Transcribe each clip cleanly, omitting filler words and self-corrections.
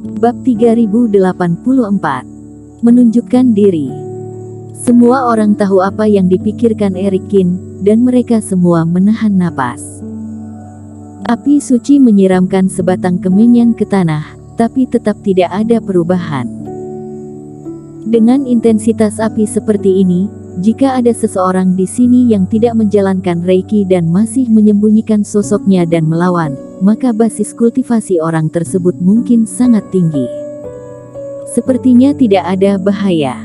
Bab 3084. Menunjukkan diri. Semua orang tahu apa yang dipikirkan Erikin, dan mereka semua menahan napas. Api suci menyiramkan sebatang kemenyan ke tanah, tapi tetap tidak ada perubahan. Dengan intensitas api seperti ini, jika ada seseorang di sini yang tidak menjalankan Reiki dan masih menyembunyikan sosoknya dan melawan, maka basis kultivasi orang tersebut mungkin sangat tinggi. Sepertinya tidak ada bahaya.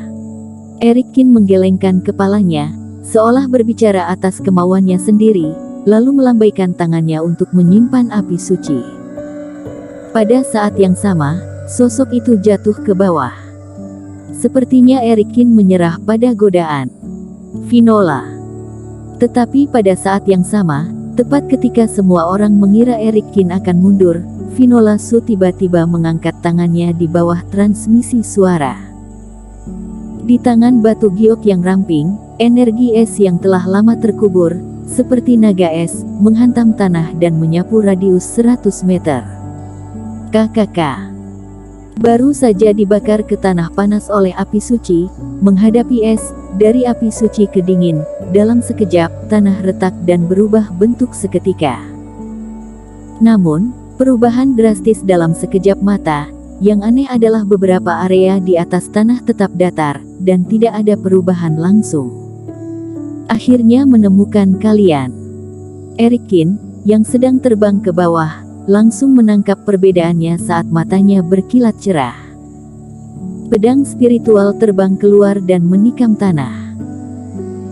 Erikin menggelengkan kepalanya, seolah berbicara atas kemauannya sendiri, lalu melambaikan tangannya untuk menyimpan api suci. Pada saat yang sama, sosok itu jatuh ke bawah. Sepertinya Erikin menyerah pada godaan Finola. Tetapi pada saat yang sama, tepat ketika semua orang mengira Erikin akan mundur, Finola Su tiba-tiba mengangkat tangannya di bawah transmisi suara. Di tangan batu giok yang ramping, energi es yang telah lama terkubur, seperti naga es, menghantam tanah dan menyapu radius 100 meter. KKK. Baru saja dibakar ke tanah panas oleh api suci, menghadapi es, dari api suci ke dingin, dalam sekejap, tanah retak dan berubah bentuk seketika. Namun, perubahan drastis dalam sekejap mata, yang aneh adalah beberapa area di atas tanah tetap datar, dan tidak ada perubahan langsung. Akhirnya menemukan kalian. Erikin, yang sedang terbang ke bawah, langsung menangkap perbedaannya saat matanya berkilat cerah. Pedang spiritual terbang keluar dan menikam tanah.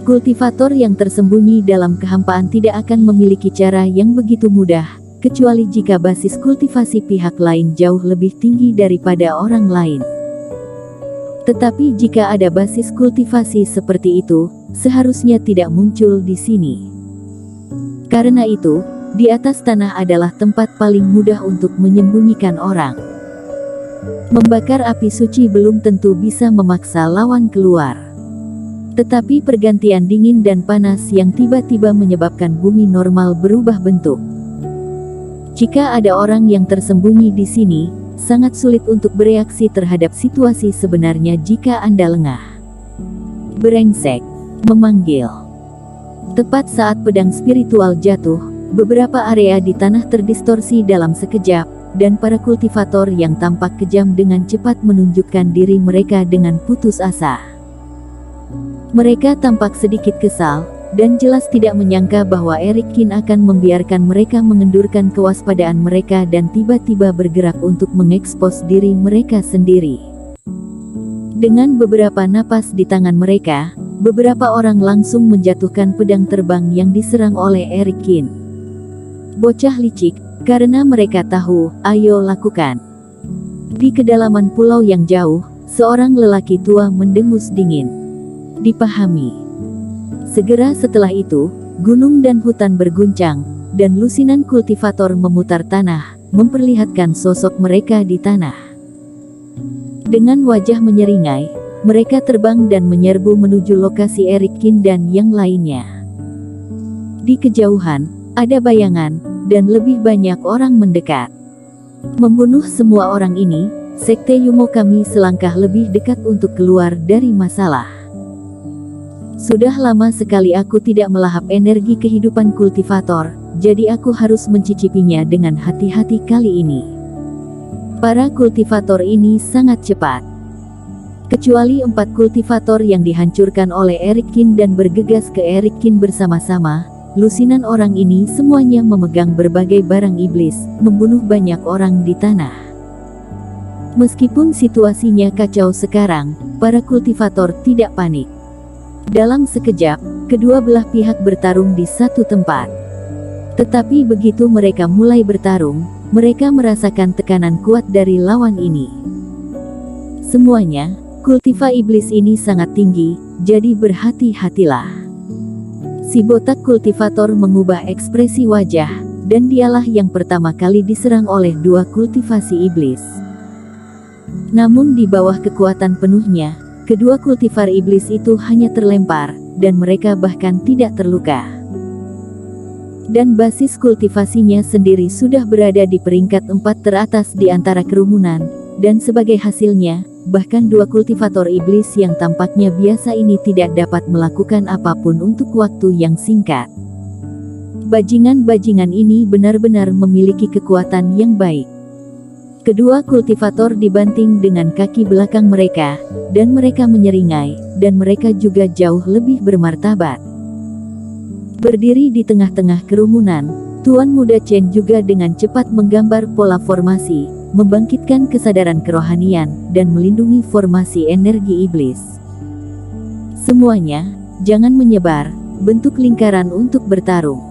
Kultivator yang tersembunyi dalam kehampaan tidak akan memiliki cara yang begitu mudah, kecuali jika basis kultivasi pihak lain jauh lebih tinggi daripada orang lain. Tetapi jika ada basis kultivasi seperti itu, seharusnya tidak muncul di sini. Karena itu, di atas tanah adalah tempat paling mudah untuk menyembunyikan orang. Membakar api suci belum tentu bisa memaksa lawan keluar. Tetapi pergantian dingin dan panas yang tiba-tiba menyebabkan bumi normal berubah bentuk. Jika ada orang yang tersembunyi di sini, sangat sulit untuk bereaksi terhadap situasi sebenarnya jika Anda lengah. Brengsek. Memanggil. Tepat saat pedang spiritual jatuh, beberapa area di tanah terdistorsi dalam sekejap, dan para kultivator yang tampak kejam dengan cepat menunjukkan diri mereka dengan putus asa. Mereka tampak sedikit kesal, dan jelas tidak menyangka bahwa Erikin akan membiarkan mereka mengendurkan kewaspadaan mereka dan tiba-tiba bergerak untuk mengekspos diri mereka sendiri. Dengan beberapa napas di tangan mereka, beberapa orang langsung menjatuhkan pedang terbang yang diserang oleh Erikin. Bocah licik, karena mereka tahu, ayo lakukan. Di kedalaman pulau yang jauh, seorang lelaki tua mendengus dingin. Dipahami. Segera setelah itu, gunung dan hutan berguncang, dan lusinan kultivator memutar tanah, memperlihatkan sosok mereka di tanah. Dengan wajah menyeringai, mereka terbang dan menyerbu menuju lokasi Erikin dan yang lainnya. Di kejauhan, ada bayangan, dan lebih banyak orang mendekat. Membunuh semua orang ini, Sekte Yumo kami selangkah lebih dekat untuk keluar dari masalah. Sudah lama sekali aku tidak melahap energi kehidupan kultivator, jadi aku harus mencicipinya dengan hati-hati kali ini. Para kultivator ini sangat cepat. Kecuali 4 kultivator yang dihancurkan oleh Erikin dan bergegas ke Erikin bersama-sama, lusinan orang ini semuanya memegang berbagai barang iblis, membunuh banyak orang di tanah. Meskipun situasinya kacau sekarang, para kultivator tidak panik. Dalam sekejap, kedua belah pihak bertarung di satu tempat. Tetapi begitu mereka mulai bertarung, mereka merasakan tekanan kuat dari lawan ini. Semuanya, kultiva iblis ini sangat tinggi, jadi berhati-hatilah. Si botak kultivator mengubah ekspresi wajah, dan dialah yang pertama kali diserang oleh 2 kultivasi iblis. Namun di bawah kekuatan penuhnya, kedua kultivar iblis itu hanya terlempar, dan mereka bahkan tidak terluka. Dan basis kultivasinya sendiri sudah berada di peringkat 4 teratas di antara kerumunan, dan sebagai hasilnya, bahkan dua kultivator iblis yang tampaknya biasa ini tidak dapat melakukan apapun untuk waktu yang singkat. Bajingan-bajingan ini benar-benar memiliki kekuatan yang baik. Kedua kultivator dibanting dengan kaki belakang mereka, dan mereka menyeringai, dan mereka juga jauh lebih bermartabat. Berdiri di tengah-tengah kerumunan, Tuan Muda Chen juga dengan cepat menggambar pola formasi, membangkitkan kesadaran kerohanian, dan melindungi formasi energi iblis. Semuanya, jangan menyebar, bentuk lingkaran untuk bertarung.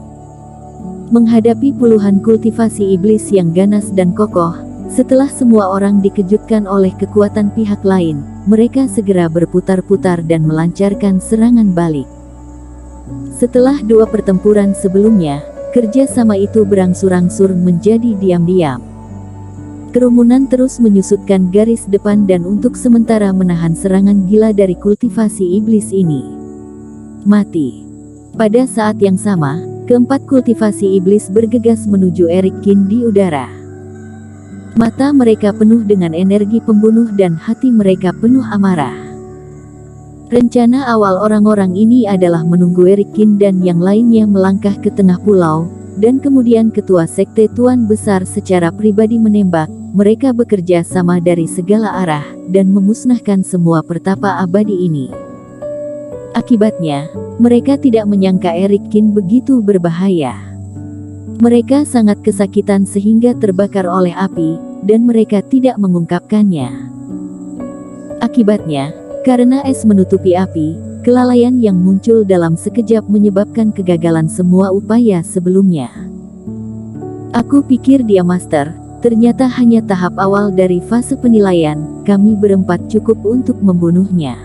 Menghadapi puluhan kultivasi iblis yang ganas dan kokoh, setelah semua orang dikejutkan oleh kekuatan pihak lain, mereka segera berputar-putar dan melancarkan serangan balik. Setelah dua pertempuran sebelumnya, kerja sama itu berangsur-angsur menjadi diam-diam. Kerumunan terus menyusutkan garis depan dan untuk sementara menahan serangan gila dari kultivasi iblis ini. Mati. Pada saat yang sama, keempat kultivasi iblis bergegas menuju Eric Kin di udara. Mata mereka penuh dengan energi pembunuh dan hati mereka penuh amarah. Rencana awal orang-orang ini adalah menunggu Eric Kin dan yang lainnya melangkah ke tengah pulau, dan kemudian ketua sekte Tuan Besar secara pribadi menembak. Mereka bekerja sama dari segala arah, dan memusnahkan semua pertapa abadi ini. Akibatnya, mereka tidak menyangka Eric Kin begitu berbahaya. Mereka sangat kesakitan sehingga terbakar oleh api, dan mereka tidak mengungkapkannya. Akibatnya, karena es menutupi api, kelalaian yang muncul dalam sekejap menyebabkan kegagalan semua upaya sebelumnya. Aku pikir dia master, ternyata hanya tahap awal dari fase penilaian, kami berempat cukup untuk membunuhnya.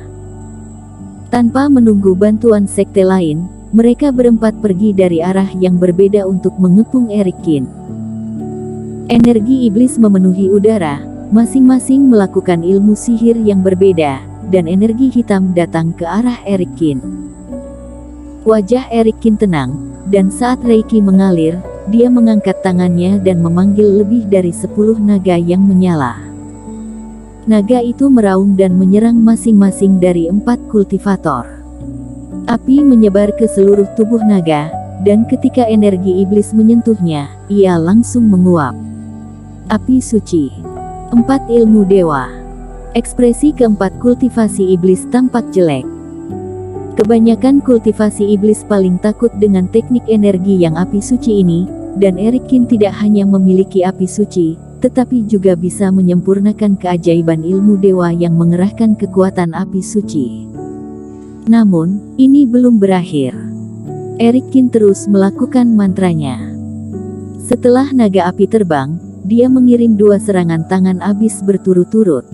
Tanpa menunggu bantuan sekte lain, mereka berempat pergi dari arah yang berbeda untuk mengepung Eric Kin. Energi iblis memenuhi udara, masing-masing melakukan ilmu sihir yang berbeda, dan energi hitam datang ke arah Eric Kin. Wajah Eric Kin tenang, dan saat Reiki mengalir, dia mengangkat tangannya dan memanggil lebih dari 10 naga yang menyala. Naga itu meraung dan menyerang masing-masing dari 4 kultivator. Api menyebar ke seluruh tubuh naga, dan ketika energi iblis menyentuhnya, ia langsung menguap. Api suci. 4 ilmu dewa. Ekspresi keempat kultivasi iblis tampak jelek. Kebanyakan kultivasi iblis paling takut dengan teknik energi yang api suci ini, dan Eric Kin tidak hanya memiliki api suci, tetapi juga bisa menyempurnakan keajaiban ilmu dewa yang mengerahkan kekuatan api suci. Namun, ini belum berakhir. Eric Kin terus melakukan mantranya. Setelah naga api terbang, dia mengirim 2 serangan tangan abis berturut-turut.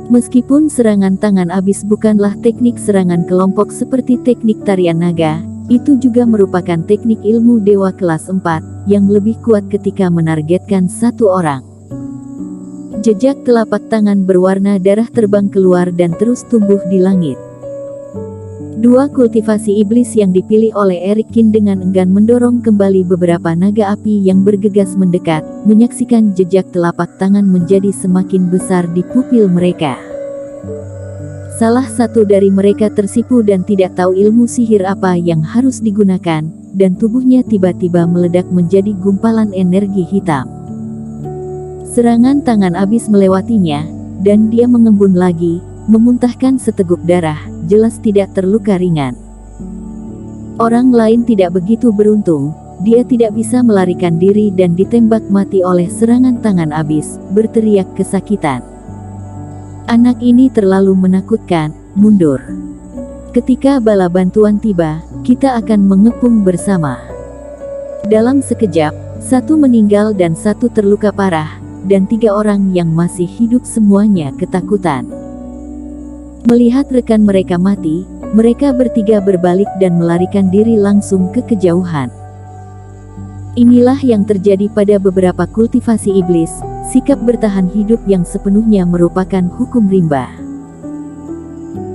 Meskipun serangan tangan abis bukanlah teknik serangan kelompok seperti teknik tarian naga, itu juga merupakan teknik ilmu dewa kelas 4, yang lebih kuat ketika menargetkan satu orang. Jejak telapak tangan berwarna darah terbang keluar dan terus tumbuh di langit. 2 kultivasi iblis yang dipilih oleh Eric Kin dengan enggan mendorong kembali beberapa naga api yang bergegas mendekat, menyaksikan jejak telapak tangan menjadi semakin besar di pupil mereka. Salah satu dari mereka tersipu dan tidak tahu ilmu sihir apa yang harus digunakan, dan tubuhnya tiba-tiba meledak menjadi gumpalan energi hitam. Serangan tangan abis melewatinya, dan dia mengembun lagi, memuntahkan seteguk darah, jelas tidak terluka ringan. Orang lain tidak begitu beruntung, dia tidak bisa melarikan diri dan ditembak mati oleh serangan tangan abis, berteriak kesakitan. Anak ini terlalu menakutkan, mundur. Ketika bala bantuan tiba, kita akan mengepung bersama. Dalam sekejap, 1 meninggal dan 1 terluka parah, dan 3 orang yang masih hidup semuanya ketakutan. Melihat rekan mereka mati, mereka bertiga berbalik dan melarikan diri langsung ke kejauhan. Inilah yang terjadi pada beberapa kultivasi iblis, sikap bertahan hidup yang sepenuhnya merupakan hukum rimba.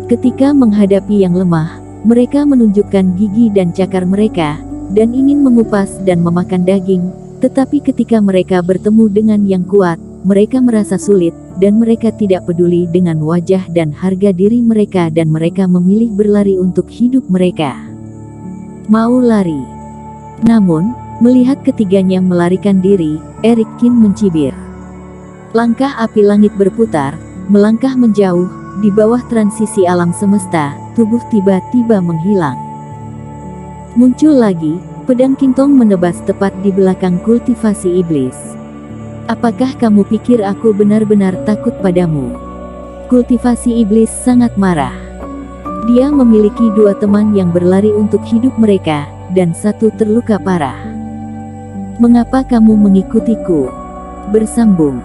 Ketika menghadapi yang lemah, mereka menunjukkan gigi dan cakar mereka, dan ingin mengupas dan memakan daging, tetapi ketika mereka bertemu dengan yang kuat, mereka merasa sulit, dan mereka tidak peduli dengan wajah dan harga diri mereka dan mereka memilih berlari untuk hidup mereka. Mau lari. Namun, melihat ketiganya melarikan diri, Eric Kin mencibir. Langkah api langit berputar, melangkah menjauh, di bawah transisi alam semesta, tubuh tiba-tiba menghilang. Muncul lagi, pedang Kintong menebas tepat di belakang kultivasi iblis. Apakah kamu pikir aku benar-benar takut padamu? Kultivasi iblis sangat marah. Dia memiliki 2 teman yang berlari untuk hidup mereka, dan 1 terluka parah. Mengapa kamu mengikutiku? Bersambung.